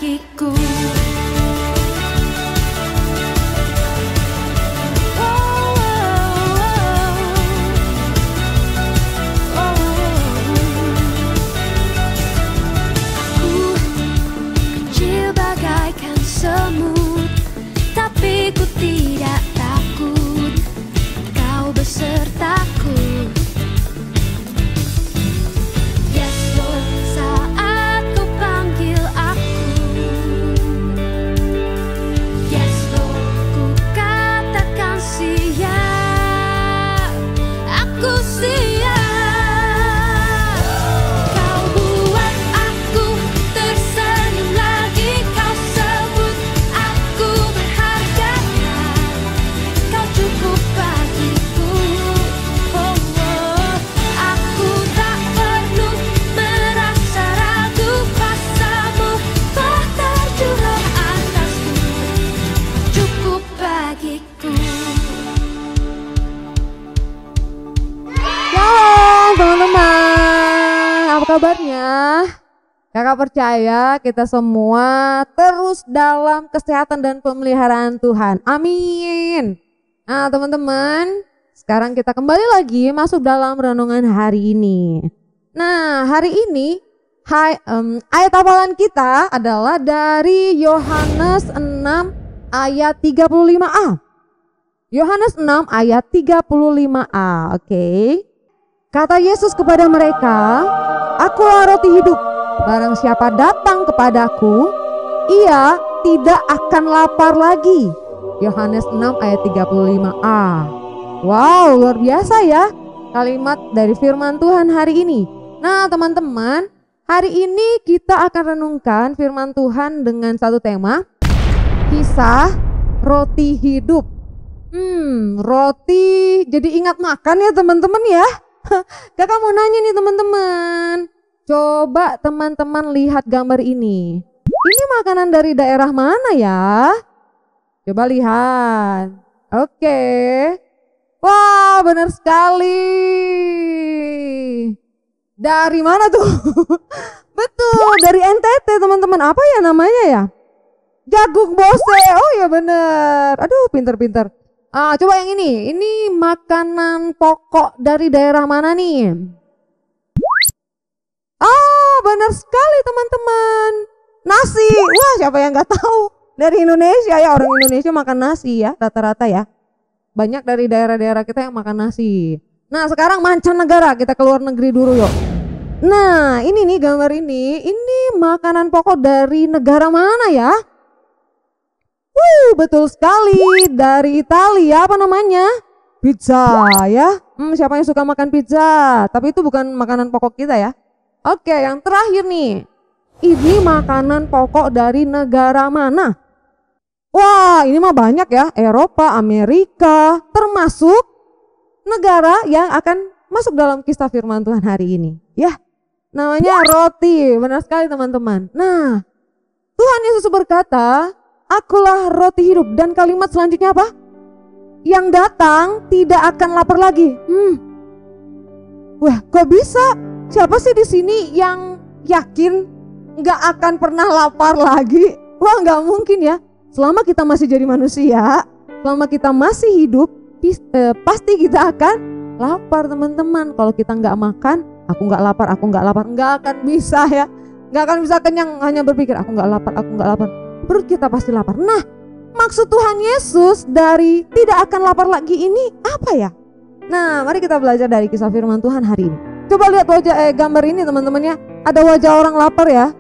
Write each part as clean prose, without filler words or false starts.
bagiku. Semut, tapi ku tidak takut, kau besertaku. Yes Lord, saat kau panggil aku. Yes Lord, ku katakan siap, aku siap. Kau buat aku tersenyum lagi, kau sebut aku berharga, kau cukup bagiku. Oh, oh. Aku tak perlu merasa ragu, kuasa-Mu telah tercurah atasku, cukup bagiku. Shalom teman-teman, apa kabarnya? Kakak percaya kita semua terus dalam kesehatan dan pemeliharaan Tuhan. Amin. Nah teman-teman, sekarang kita kembali lagi masuk dalam renungan hari ini. Nah hari ini ayat hafalan kita adalah dari Yohanes 6 ayat 35a. Yohanes 6 ayat 35a, oke. Kata Yesus kepada mereka, "Akulah roti hidup. Barang siapa datang kepadaku, ia tidak akan lapar lagi." Yohanes 6 ayat 35a. Wow, luar biasa ya kalimat dari firman Tuhan hari ini. Nah teman-teman, hari ini kita akan renungkan firman Tuhan dengan satu tema, kisah roti hidup. Roti jadi ingat makan ya teman-teman ya. Kakak mau nanya nih teman-teman, coba teman-teman lihat gambar ini. Ini makanan dari daerah mana ya? Coba lihat. Oke. Wah, benar sekali. Dari mana tuh? Betul, dari NTT teman-teman. Apa ya namanya ya? Jagung bose. Oh ya benar. Aduh, pinter-pinter. Coba yang ini. Ini makanan pokok dari daerah mana nih? Benar sekali teman-teman. Nasi. Wah, siapa yang nggak tahu? Dari Indonesia ya, orang Indonesia makan nasi ya, rata-rata ya. Banyak dari daerah-daerah kita yang makan nasi. Nah, sekarang mancanegara, kita ke luar negeri dulu yuk. Nah, ini nih gambar ini makanan pokok dari negara mana ya? Betul sekali, dari Italia. Apa namanya? Pizza ya. Siapa yang suka makan pizza? Tapi itu bukan makanan pokok kita ya. Oke, yang terakhir nih. Ini makanan pokok dari negara mana? Wah, ini mah banyak ya. Eropa, Amerika, termasuk negara yang akan masuk dalam kisah firman Tuhan hari ini. Ya, namanya roti. Benar sekali teman-teman. Nah, Tuhan Yesus berkata, "Akulah roti hidup." Dan kalimat selanjutnya apa? Yang datang tidak akan lapar lagi. Wah, kok bisa? Siapa sih di sini yang yakin nggak akan pernah lapar lagi? Wah, nggak mungkin ya. Selama kita masih jadi manusia, selama kita masih hidup, pasti kita akan lapar teman-teman. Kalau kita nggak makan, aku nggak lapar, nggak akan bisa ya. Nggak akan bisa kenyang hanya berpikir aku nggak lapar. Perut kita pasti lapar. Nah, maksud Tuhan Yesus dari tidak akan lapar lagi ini apa ya? Nah, mari kita belajar dari kisah firman Tuhan hari ini. Coba lihat gambar ini teman-teman ya. Ada wajah orang lapar ya.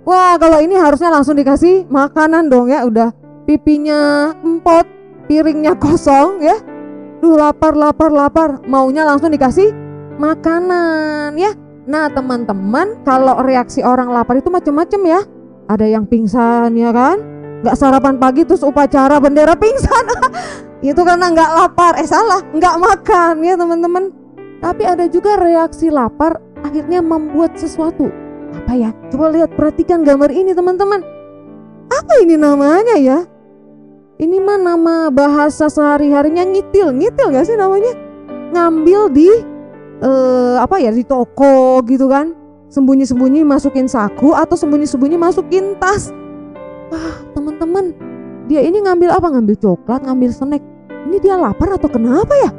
Wah, kalau ini harusnya langsung dikasih makanan dong ya. Udah pipinya empot, piringnya kosong ya. Duh, lapar. Maunya langsung dikasih makanan ya. Nah, teman-teman, kalau reaksi orang lapar itu macam-macam ya. Ada yang pingsan ya kan, nggak sarapan pagi terus upacara bendera pingsan. Itu karena nggak lapar, salah, nggak makan ya teman-teman. Tapi ada juga reaksi lapar akhirnya membuat sesuatu. Apa ya? Coba lihat, perhatikan gambar ini teman-teman. Apa ini namanya ya? Ini mah nama bahasa sehari-harinya ngitil nggak sih namanya? Ngambil di di toko gitu kan. Sembunyi-sembunyi masukin saku atau sembunyi-sembunyi masukin tas. Wah teman-teman, dia ini ngambil apa? Ngambil coklat, ngambil snack. Ini dia lapar atau kenapa ya?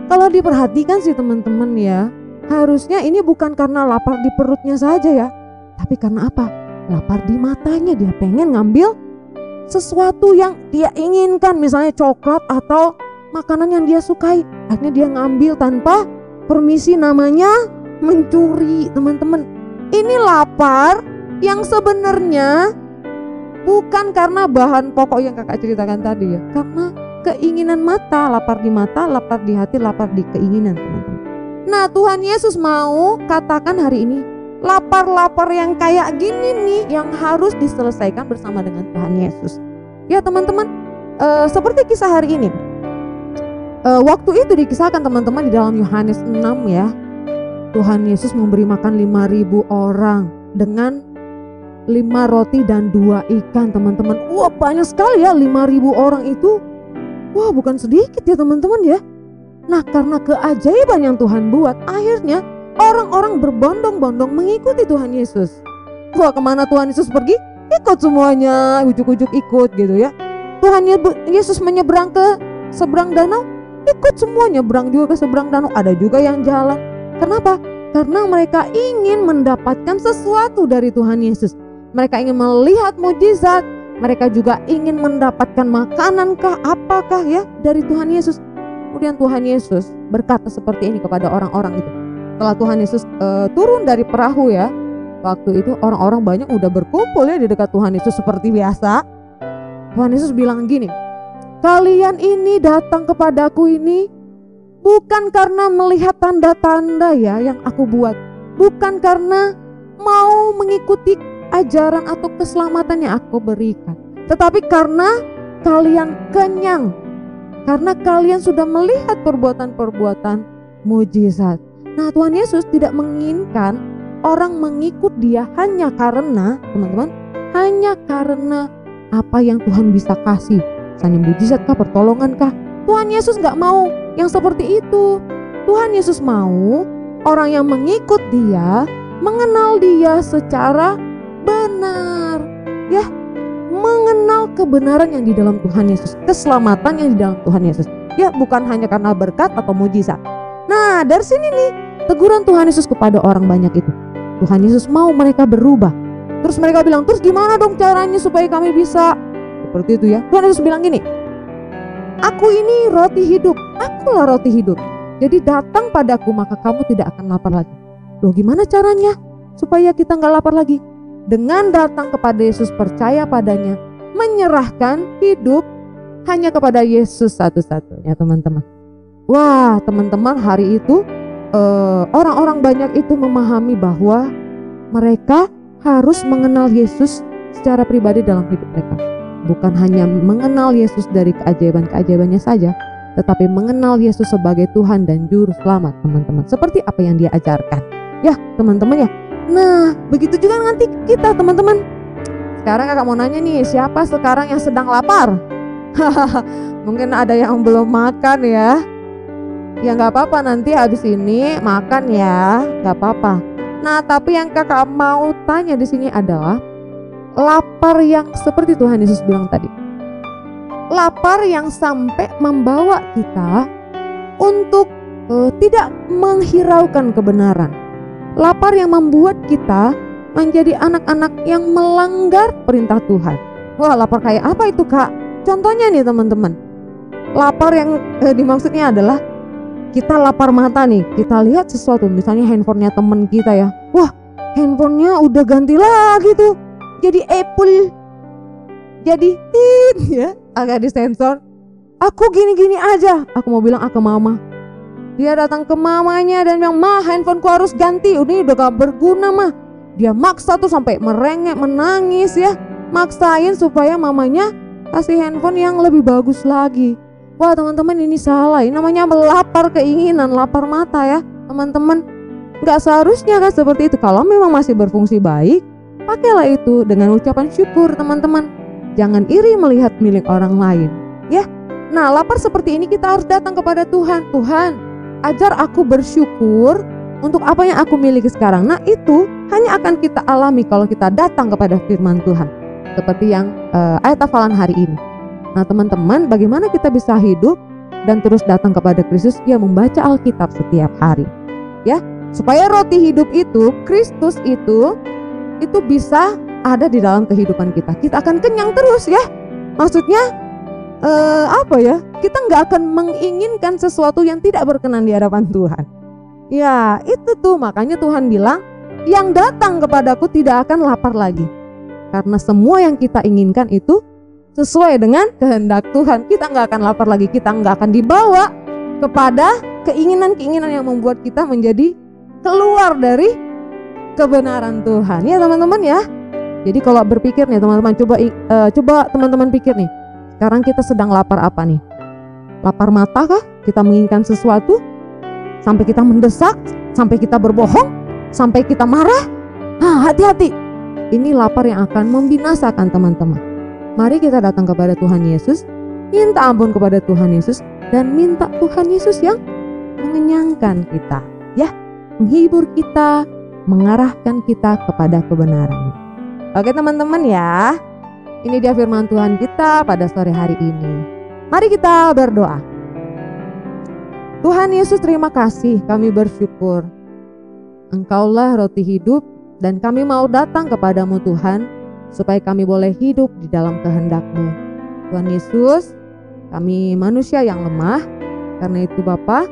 Kalau diperhatikan sih teman-teman ya, harusnya ini bukan karena lapar di perutnya saja ya, tapi karena apa? Lapar di matanya. Dia pengen ngambil sesuatu yang dia inginkan, misalnya coklat atau makanan yang dia sukai. Akhirnya dia ngambil tanpa permisi, namanya mencuri teman-teman. Ini lapar yang sebenarnya bukan karena bahan pokok yang kakak ceritakan tadi ya, karena keinginan mata, lapar di mata, lapar di hati, lapar di keinginan teman-teman. Nah Tuhan Yesus mau katakan hari ini, lapar-lapar yang kayak gini nih yang harus diselesaikan bersama dengan Tuhan Yesus. Ya teman-teman, seperti kisah hari ini. Waktu itu dikisahkan teman-teman di dalam Yohanes 6 ya. Tuhan Yesus memberi makan 5.000 orang dengan 5 roti dan 2 ikan teman-teman. Wah banyak sekali ya, 5.000 orang itu. Wah bukan sedikit ya teman-teman ya. Nah karena keajaiban yang Tuhan buat, akhirnya orang-orang berbondong-bondong mengikuti Tuhan Yesus. Wah kemana Tuhan Yesus pergi? Ikut semuanya, ujuk-ujuk ikut gitu ya. Tuhan Yesus menyeberang ke seberang danau, ikut semua nyeberang juga ke seberang danau. Ada juga yang jalan. Kenapa? Karena mereka ingin mendapatkan sesuatu dari Tuhan Yesus. Mereka ingin melihat mujizat. Mereka juga ingin mendapatkan makanan kah, apakah ya dari Tuhan Yesus. Kemudian Tuhan Yesus berkata seperti ini kepada orang-orang itu. Setelah Tuhan Yesus turun dari perahu ya, waktu itu orang-orang banyak udah berkumpul ya di dekat Tuhan Yesus seperti biasa. Tuhan Yesus bilang gini, kalian ini datang kepadaku ini bukan karena melihat tanda-tanda ya yang aku buat, bukan karena mau mengikuti ajaran atau keselamatan yang aku berikan, tetapi karena kalian kenyang, karena kalian sudah melihat perbuatan-perbuatan mujizat. Nah Tuhan Yesus tidak menginginkan orang mengikut dia hanya karena teman-teman, hanya karena apa yang Tuhan bisa kasih, misalnya mujizat kah, pertolongan kah. Tuhan Yesus gak mau yang seperti itu. Tuhan Yesus mau orang yang mengikut dia mengenal dia secara benar ya, mengenal kebenaran yang di dalam Tuhan Yesus, keselamatan yang di dalam Tuhan Yesus ya, bukan hanya karena berkat atau mujizat. Nah dari sini nih teguran Tuhan Yesus kepada orang banyak itu. Tuhan Yesus mau mereka berubah. Terus mereka bilang, terus gimana dong caranya supaya kami bisa seperti itu ya. Tuhan Yesus bilang gini, aku ini roti hidup, akulah roti hidup. Jadi datang padaku maka kamu tidak akan lapar lagi. Loh gimana caranya supaya kita gak lapar lagi? Dengan datang kepada Yesus, percaya padanya, menyerahkan hidup hanya kepada Yesus satu-satunya teman-teman. Wah teman-teman, hari itu orang-orang banyak itu memahami bahwa mereka harus mengenal Yesus secara pribadi dalam hidup mereka. Bukan hanya mengenal Yesus dari keajaiban-keajaibannya saja, tetapi mengenal Yesus sebagai Tuhan dan Juru Selamat teman-teman, seperti apa yang dia ajarkan ya teman-teman ya. Nah begitu juga nanti kita teman-teman. Sekarang kakak mau nanya nih, siapa sekarang yang sedang lapar? Mungkin ada yang belum makan ya. Ya gak apa-apa, nanti habis ini makan ya, gak apa-apa. Nah tapi yang kakak mau tanya di sini adalah lapar yang seperti Tuhan Yesus bilang tadi, lapar yang sampai membawa kita untuk tidak menghiraukan kebenaran, lapar yang membuat kita menjadi anak-anak yang melanggar perintah Tuhan. Wah lapar kayak apa itu kak? Contohnya nih teman-teman, lapar yang dimaksudnya adalah kita lapar mata nih, kita lihat sesuatu, misalnya handphonenya temen kita ya, wah handphonenya udah ganti lagi tuh, jadi Apple, jadi tit ya, agak disensor. Aku gini-gini aja, aku mau bilang ke mama. Dia datang ke mamanya dan bilang, ma handphoneku harus ganti, ini udah gak berguna mah. Dia maksa tuh sampai merengek, menangis ya, maksain supaya mamanya kasih handphone yang lebih bagus lagi. Wah teman-teman, ini salah, ini namanya lapar keinginan, lapar mata ya teman-teman. Gak seharusnya kan seperti itu. Kalau memang masih berfungsi baik, pakailah itu dengan ucapan syukur teman-teman. Jangan iri melihat milik orang lain ya. Nah lapar seperti ini kita harus datang kepada Tuhan. Tuhan ajar aku bersyukur untuk apa yang aku miliki sekarang. Nah itu hanya akan kita alami kalau kita datang kepada firman Tuhan. seperti yang ayat hafalan hari ini. Nah teman-teman, bagaimana kita bisa hidup dan terus datang kepada Kristus? Ya, membaca Alkitab setiap hari, ya, supaya roti hidup itu, Kristus itu bisa ada di dalam kehidupan kita. Kita akan kenyang terus, ya. Maksudnya apa ya? Kita nggak akan menginginkan sesuatu yang tidak berkenan di hadapan Tuhan. Ya, itu tuh makanya Tuhan bilang, yang datang kepadaku tidak akan lapar lagi. Karena semua yang kita inginkan itu sesuai dengan kehendak Tuhan. Kita nggak akan lapar lagi, kita nggak akan dibawa kepada keinginan-keinginan yang membuat kita menjadi keluar dari kebenaran Tuhan. Ya teman-teman ya. Jadi kalau berpikir nih teman-teman, coba teman-teman pikir nih. Sekarang kita sedang lapar apa nih? Lapar mata kah? Kita menginginkan sesuatu sampai kita mendesak, sampai kita berbohong, sampai kita marah. Hati-hati. Ini lapar yang akan membinasakan teman-teman. Mari kita datang kepada Tuhan Yesus, minta ampun kepada Tuhan Yesus, dan minta Tuhan Yesus yang mengenyangkan kita, ya, menghibur kita, mengarahkan kita kepada kebenaran. Oke teman-teman ya, ini dia firman Tuhan kita pada sore hari ini. Mari kita berdoa. Tuhan Yesus, terima kasih, kami bersyukur Engkaulah roti hidup, dan kami mau datang kepadamu Tuhan, supaya kami boleh hidup di dalam kehendak-Mu. Tuhan Yesus, kami manusia yang lemah, karena itu Bapa,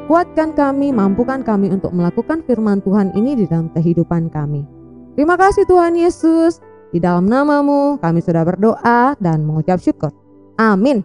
kuatkan kami, mampukan kami untuk melakukan firman Tuhan ini di dalam kehidupan kami. Terima kasih Tuhan Yesus, di dalam nama-Mu kami sudah berdoa dan mengucap syukur. Amin.